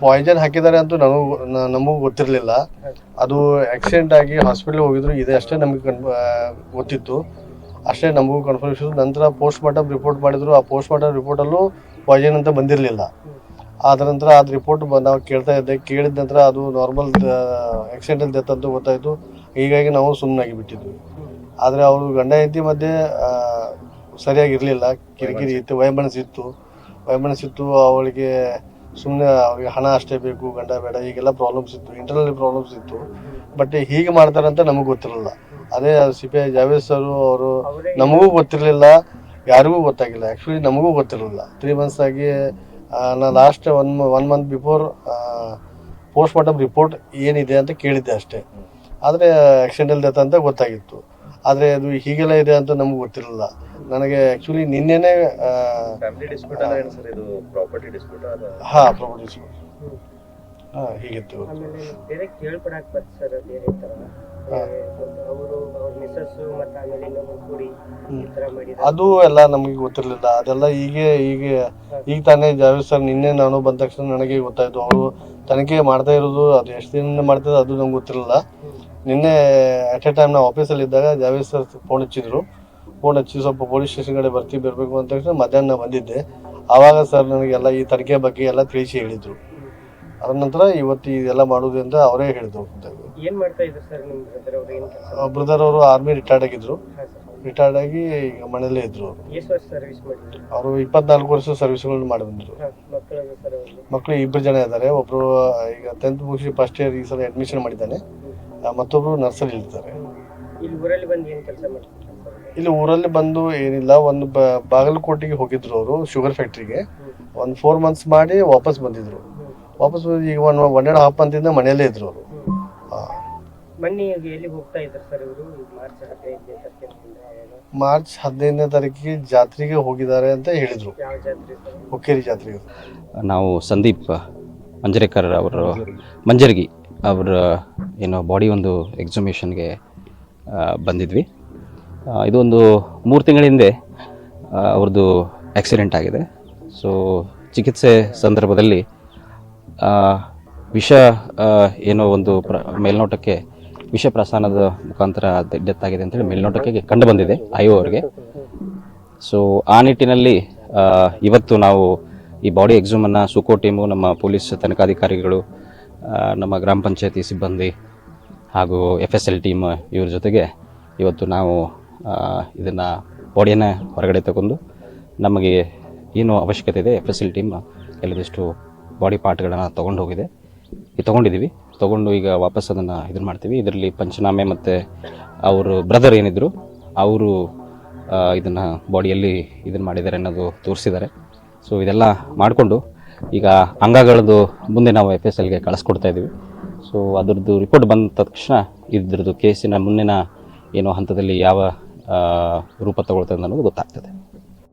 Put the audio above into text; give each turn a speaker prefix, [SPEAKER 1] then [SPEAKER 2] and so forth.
[SPEAKER 1] Poisson ಹಾಕಿದ್ದಾರೆ ಅಂತೂ ನಮಗೂ ಗೊತ್ತಿರಲಿಲ್ಲ. ಅದು ಆಕ್ಸಿಡೆಂಟ್ ಆಗಿ ಹಾಸ್ಪಿಟ್ಲ್ ಹೋಗಿದ್ರು, ಇದೆ ಅಷ್ಟೇ ನಮಗೆ ಗೊತ್ತಿತ್ತು, ಅಷ್ಟೇ ನಮಗೂ ಕನ್ಫರ್ಮೇಷನ್. ನಂತರ ಪೋಸ್ಟ್ ಮಾರ್ಟಮ್ ರಿಪೋರ್ಟ್ ಮಾಡಿದ್ರು, ಆ ಪೋಸ್ಟ್ ಮಾರ್ಟಮ್ ರಿಪೋರ್ಟಲ್ಲೂ ಪಾಯ್ಸನ್ ಅಂತ ಬಂದಿರಲಿಲ್ಲ. ಆದ ನಂತರ ಅದು ರಿಪೋರ್ಟ್ ನಾವು ಕೇಳಿದ ನಂತರ ಅದು ನಾರ್ಮಲ್ ಆಕ್ಸಿಡೆಂಟಲ್ ಡೆತ್ ಅಂತ ಗೊತ್ತಾಯಿತು. ಹೀಗಾಗಿ ನಾವು ಸುಮ್ಮನಾಗಿ ಬಿಟ್ಟಿದ್ವಿ. ಆದರೆ ಅವರು ಗಂಡ ಹೆಂಡತಿ ಮಧ್ಯೆ ಸರಿಯಾಗಿರಲಿಲ್ಲ, ಕಿರಿಕಿರಿ ಇತ್ತು, ವೈಮನಸ್ಸಿತ್ತು. ಅವಳಿಗೆ ಸುಮ್ಮನೆ ಅವ್ರಿಗೆ ಹಣ ಅಷ್ಟೇ ಬೇಕು, ಗಂಡ ಬೇಡ, ಹೀಗೆಲ್ಲ ಪ್ರಾಬ್ಲಮ್ಸ್ ಇತ್ತು, ಇಂಟರ್ನಲ್ ಪ್ರಾಬ್ಲಮ್ಸ್ ಇತ್ತು. ಬಟ್ ಹೀಗೆ ಮಾಡ್ತಾರಂತ ನಮಗೆ ಗೊತ್ತಿರಲಿಲ್ಲ. ಅದೇ CPI ಜಾವೇದ್ ಸರ್ ಅವರು ನಮಗೂ ಗೊತ್ತಿರಲಿಲ್ಲ, ಯಾರಿಗೂ ಗೊತ್ತಾಗಿಲ್ಲ. ಆ್ಯಕ್ಚುಲಿ ನಮಗೂ ಗೊತ್ತಿರಲಿಲ್ಲ. 3 months ಆಗಿ ನಾನು last one month before post mortem report ಏನಿದೆ ಅಂತ ಕೇಳಿದ್ದೆ ಅಷ್ಟೇ. ಆದರೆ ಆಕ್ಸಿಡೆಂಟಲ್ ಡೆತ್ ಅಂತ ಗೊತ್ತಾಗಿತ್ತು. ಆದರೆ ಅದು ಹೀಗೆಲ್ಲ ಇದೆ ಅಂತ ನಮ್ಗೆ ಗೊತ್ತಿರಲಿಲ್ಲ. ನನಗೆ ಆ್ಯಕ್ಚುಲಿ ನಿನ್ನೆನೇ
[SPEAKER 2] ಫ್ಯಾಮಿಲಿ ಡಿಸ್ಪ್ಯೂಟ್ ಅಲ್ಲ ಏನು ಸರ್, ಇದು ಪ್ರಾಪರ್ಟಿ ಡಿಸ್ಪ್ಯೂಟ್ ಅದ?
[SPEAKER 1] ಹಾಂ, ಪ್ರಾಪರ್ಟಿ ಡಿಸ್ಪ್ಯೂಟ್ ಹೀಗಿತ್ತು.
[SPEAKER 3] ಆಮೇಲೆ ಬೇರೆ ಕೇಳ್ಪಡಕ್ಕೆ ಬಂತು ಸರ್, ಬೇರೆ ಥರ ಅವರು ಅವ್ರ ಮಿಸ್ಸಸ್ಸು ಮತ್ತು ಆಮೇಲೆ ಇನ್ನೊಂದು ಕೂಡಿ ಈ ಥರ ಮಾಡಿದ್ರು.
[SPEAKER 1] ಅದು ಎಲ್ಲ ನಮಗೆ ಗೊತ್ತಿರಲಿಲ್ಲ. ಅದೆಲ್ಲ ಈಗ ತಾನೇ ಜಾವೇದ್ ಸರ್ ನಿನ್ನೆ ನಾನು ಬಂದ ತಕ್ಷಣ ನನಗೆ ಗೊತ್ತಾಯಿತು. ಅವರು ತನಿಖೆ ಮಾಡ್ತಾ ಇರೋದು, ಅದು ಎಷ್ಟು ದಿನದಿಂದ ಮಾಡ್ತಿದ್ರು ಅದು ನಮ್ಗೆ ಗೊತ್ತಿರಲಿಲ್ಲ. ನಿನ್ನೆ ಅಟ್ ಎ ಟೈಮ್ ನಾವು ಆಫೀಸಲ್ಲಿ ಇದ್ದಾಗ ಜಾವೇದ್ ಸರ್ ಫೋನ್ ಹಚ್ಚಿ ಸ್ವಲ್ಪ ಪೊಲೀಸ್ ಸ್ಟೇಷನ್ ಕಡೆ ಬರಬೇಕು ಅಂತ ತಕ್ಷಣ ಮಧ್ಯಾಹ್ನ ಬಂದಿದ್ದೆ. ಆವಾಗ ಸರ್ ನನಗೆಲ್ಲ ಈ ತನಿಖೆ ಬಗ್ಗೆ ಎಲ್ಲ ತಿಳಿಸಿ ಹೇಳಿದರು. ಅದ ನಂತರ ಇವತ್ತು ಇದೆಲ್ಲ ಮಾಡೋದು ಅಂತ ಅವರೇ ಹೇಳಿದ್ರು.
[SPEAKER 3] ಏನು ಮಾಡ್ತಾ ಇದ್ರು ಸರ್ ನಿಮ್ಮ ಬ್ರದರ್ ಅವರು? ಏನು ಕೆಲಸ?
[SPEAKER 1] ಬ್ರದರ್ ಅವರು ಆರ್ಮಿ ರಿಟೈರ್ಡ್ ಆಗಿದ್ರು. ರಿಟೈರ್ಡ್ ಆಗಿ ಈಗ ಮನೇಲೇ ಇದ್ರು.
[SPEAKER 3] ಎಷ್ಟು ವರ್ಷ ಸರ್ವಿಸ್ ಮಾಡಿದ್ರು
[SPEAKER 1] ಅವರು? 24 ವರ್ಷ ಸರ್ವಿಸ್ಗಳನ್ನು ಮಾಡಿ ಬಂದರು.
[SPEAKER 3] ಮಕ್ಕಳು ಸರ್ ಅವರಿಗೆ?
[SPEAKER 1] ಮಕ್ಕಳು 2 ಜನ ಇದ್ದಾರೆ. ಒಬ್ಬರು ಈಗ 10th ಮುಗಿಸಿ ಫಸ್ಟ್ ಇಯರ್ ಈ ಸಲ ಅಡ್ಮಿಷನ್ ಮಾಡಿದ್ದಾನೆ. ಮತ್ತೊಬ್ಬರು ನರ್ಸರಿ ಇರ್ತಾರೆ.
[SPEAKER 3] ಇಲ್ಲಿ ಊರಲ್ಲಿ ಬಂದು ಏನು ಕೆಲಸ ಮಾಡ್ತಾರೆ?
[SPEAKER 1] ಇಲ್ಲಿ ಊರಲ್ಲಿ ಬಂದು ಏನಿಲ್ಲ, ಒಂದು ಬಾಗಲಕೋಟೆಗೆ ಹೋಗಿದ್ರು ಅವರು, ಶುಗರ್ ಫ್ಯಾಕ್ಟ್ರಿಗೆ. ಒಂದು 4 months ಮಾಡಿ ವಾಪಸ್ ಬಂದಿದ್ರು. ಈಗ 1.5 monthದಿಂದ ಮನೆಯಲ್ಲೇ ಇದ್ರು ಅವರು.
[SPEAKER 3] ಮೊನ್ನೆ ಎಲ್ಲಿ ಹೋಗ್ತಾ ಇದ್ದಾರೆ ಸರ್ ಇವರು? ಮಾರ್ಚ್ 15ನೇ ತಾರೀಕಿನಿಂದ
[SPEAKER 1] ಮಾರ್ಚ್ 15ನೇ ತಾರೀಕಿಗೆ ಜಾತ್ರೆಗೆ ಹೋಗಿದ್ದಾರೆ ಅಂತ ಹೇಳಿದರು.
[SPEAKER 3] ಯಾವ ಜಾತ್ರೆ ಸರ್?
[SPEAKER 1] ಹುಕ್ಕೇರಿ ಜಾತ್ರೆಗೆ.
[SPEAKER 4] ನಾವು ಸಂದೀಪ್ ಮಂಜರೇಕರ್ ಅವರು ಮಂಜರ್ಗಿ ಅವರ ಏನೋ ಬಾಡಿ ಒಂದು ಎಕ್ಸಿಬಿಷನ್ಗೆ ಬಂದಿದ್ವಿ. ಇದು ಒಂದು 3 ತಿಂಗಳ ಹಿಂದೆ ಅವ್ರದ್ದು ಆಕ್ಸಿಡೆಂಟ್ ಆಗಿದೆ. ಸೊ ಚಿಕಿತ್ಸೆ ಸಂದರ್ಭದಲ್ಲಿ ವಿಷ ಏನೋ ಒಂದು ಮೇಲ್ನೋಟಕ್ಕೆ ವಿಷ ಪ್ರಸಾನದ ಮುಖಾಂತರ ಡೆತ್ ಆಗಿದೆ ಅಂತೇಳಿ ಮೇಲ್ನೋಟಕ್ಕೆ ಕಂಡು ಬಂದಿದೆ ಅವರಿಗೆ. ಸೊ ಆ ನಿಟ್ಟಿನಲ್ಲಿ ಇವತ್ತು ನಾವು ಈ ಬಾಡಿ ಎಕ್ಸಾಮನ್ನು ಸುಕೋ ಟೀಮು, ನಮ್ಮ ಪೊಲೀಸ್ ತನಿಖಾಧಿಕಾರಿಗಳು, ನಮ್ಮ ಗ್ರಾಮ ಪಂಚಾಯತಿ ಸಿಬ್ಬಂದಿ ಹಾಗೂ FSL ಟೀಮ್ ಇವ್ರ ಜೊತೆಗೆ ಇವತ್ತು ನಾವು ಇದನ್ನು ಬಾಡಿಯನ್ನು ಹೊರಗಡೆ ತಗೊಂಡು ನಮಗೆ ಏನು ಅವಶ್ಯಕತೆ ಇದೆ FSL ಟೀಮ್ ಕೆಲವಿಷ್ಟು ಬಾಡಿ ಪಾರ್ಟ್ಗಳನ್ನು ತೊಗೊಂಡು ಈಗ ವಾಪಸ್ ಅದನ್ನು ಇದನ್ನು ಮಾಡ್ತೀವಿ. ಇದರಲ್ಲಿ ಪಂಚನಾಮೆ ಮತ್ತು ಅವರು ಬ್ರದರ್ ಏನಿದ್ರು ಅವರು ಇದನ್ನು ಬಾಡಿಯಲ್ಲಿ ಇದನ್ನು ಮಾಡಿದ್ದಾರೆ ಅನ್ನೋದು ತೋರಿಸಿದ್ದಾರೆ. ಸೊ ಇದೆಲ್ಲ ಮಾಡಿಕೊಂಡು ಈಗ ಅಂಗಗಳದ್ದು ಮುಂದೆ ನಾವು FSLಗೆ ಕಳಿಸ್ಕೊಡ್ತಾ ಇದ್ದೀವಿ. ಸೊ ಅದರದ್ದು ರಿಪೋರ್ಟ್ ಬಂದ ತಕ್ಷಣ ಇದ್ರದ್ದು ಕೇಸಿನ ಮುಂದಿನ ಏನೋ ಹಂತದಲ್ಲಿ ಯಾವ ರೂಪ ತಗೊಳ್ತದೆ ಅನ್ನೋದು ಗೊತ್ತಾಗ್ತದೆ.